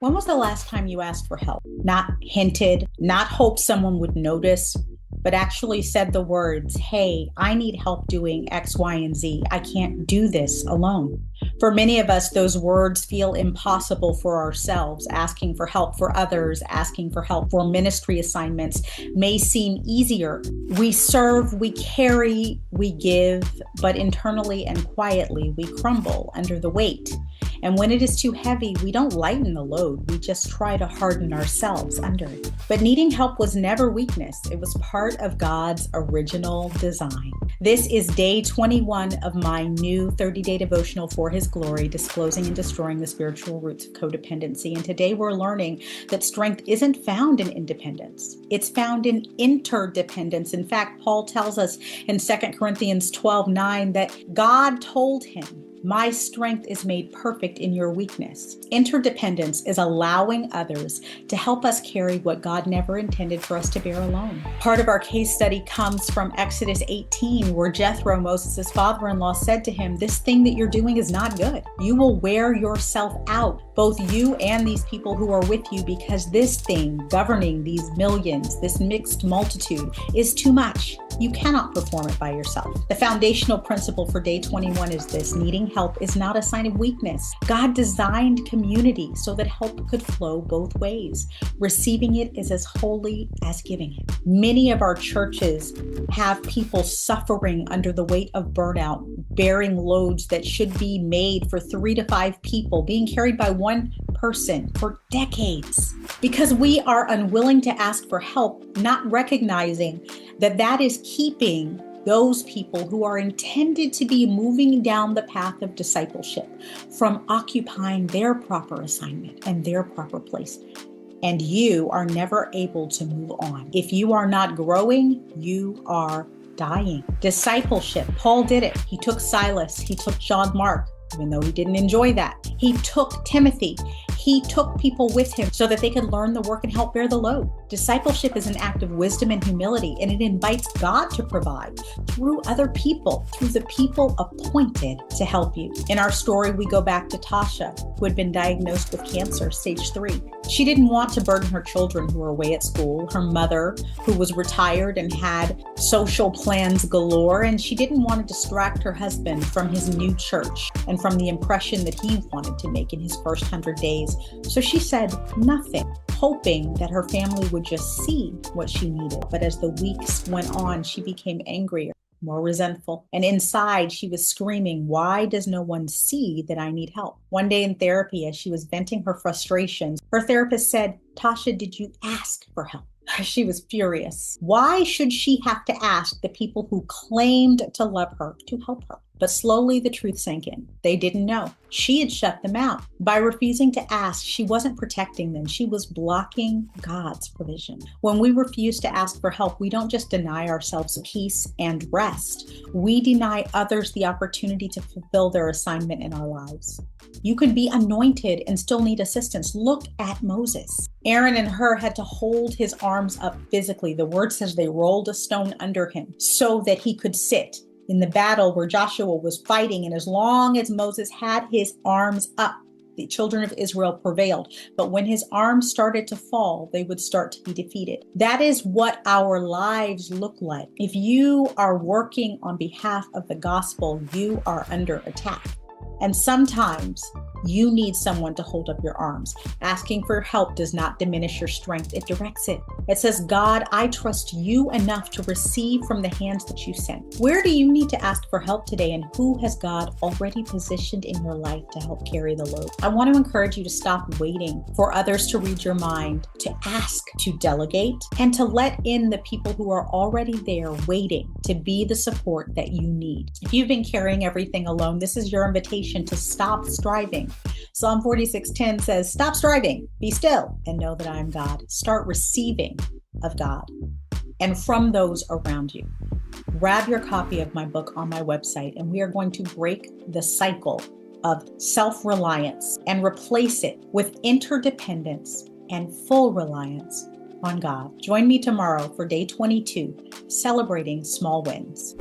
When was the last time you asked for help? Not hinted, not hoped someone would notice, but actually said the words, hey, I need help doing X, Y, and Z. I can't do this alone. For many of us, those words feel impossible for ourselves. Asking for help for others, asking for help for ministry assignments may seem easier. We serve, we carry, we give, but internally and quietly, we crumble under the weight. And when it is too heavy, we don't lighten the load. We just try to harden ourselves under it. But needing help was never weakness. It was part of God's original design. This is day 21 of my new 30-day devotional for His glory, disclosing and destroying the spiritual roots of codependency. And today we're learning that strength isn't found in independence. It's found in interdependence. In fact, Paul tells us in 2 Corinthians 12:9 that God told him, my strength is made perfect in your weakness. Interdependence is allowing others to help us carry what God never intended for us to bear alone. Part of our case study comes from Exodus 18, where Jethro, Moses' father-in-law, said to him, this thing that you're doing is not good. You will wear yourself out, both you and these people who are with you, because this thing governing these millions, this mixed multitude, is too much. You cannot perform it by yourself. The foundational principle for day 21 is this: needing help is not a sign of weakness. God designed community so that help could flow both ways. Receiving it is as holy as giving it. Many of our churches have people suffering under the weight of burnout, bearing loads that should be made for 3 to 5 people, being carried by one person for decades, because we are unwilling to ask for help, not recognizing that that is keeping those people who are intended to be moving down the path of discipleship from occupying their proper assignment and their proper place. And you are never able to move on. If you are not growing, you are dying. Discipleship, Paul did it. He took Silas, he took John Mark, even though he didn't enjoy that. He took Timothy. He took people with him so that they could learn the work and help bear the load. Discipleship is an act of wisdom and humility, and it invites God to provide through other people, through the people appointed to help you. In our story, we go back to Tasha, who had been diagnosed with cancer, stage 3. She didn't want to burden her children who were away at school, her mother, who was retired and had social plans galore, and she didn't want to distract her husband from his new church and from the impression that he wanted to make in his first 100 days. So she said nothing, hoping that her family would just see what she needed. But as the weeks went on, she became angrier, more resentful. And inside, she was screaming, why does no one see that I need help? One day in therapy, as she was venting her frustrations, her therapist said, Tasha, did you ask for help? She was furious. Why should she have to ask the people who claimed to love her to help her? But slowly the truth sank in. They didn't know. She had shut them out. By refusing to ask, she wasn't protecting them. She was blocking God's provision. When we refuse to ask for help, we don't just deny ourselves peace and rest. We deny others the opportunity to fulfill their assignment in our lives. You could be anointed and still need assistance. Look at Moses. Aaron and Hur had to hold his arms up physically. The word says they rolled a stone under him so that he could sit in the battle where Joshua was fighting. And as long as Moses had his arms up, the children of Israel prevailed. But when his arms started to fall, they would start to be defeated. That is what our lives look like. If you are working on behalf of the gospel, you are under attack. And sometimes you need someone to hold up your arms. Asking for help does not diminish your strength. It directs it. It says, God, I trust you enough to receive from the hands that you sent. Where do you need to ask for help today? And who has God already positioned in your life to help carry the load? I want to encourage you to stop waiting for others to read your mind, to ask, to delegate, and to let in the people who are already there waiting to be the support that you need. If you've been carrying everything alone, this is your invitation to stop striving. Psalm 46:10 says, stop striving, be still, and know that I am God. Start receiving of God and from those around you. Grab your copy of my book on my website, and we are going to break the cycle of self-reliance and replace it with interdependence and full reliance on God. Join me tomorrow for day 22, celebrating small wins.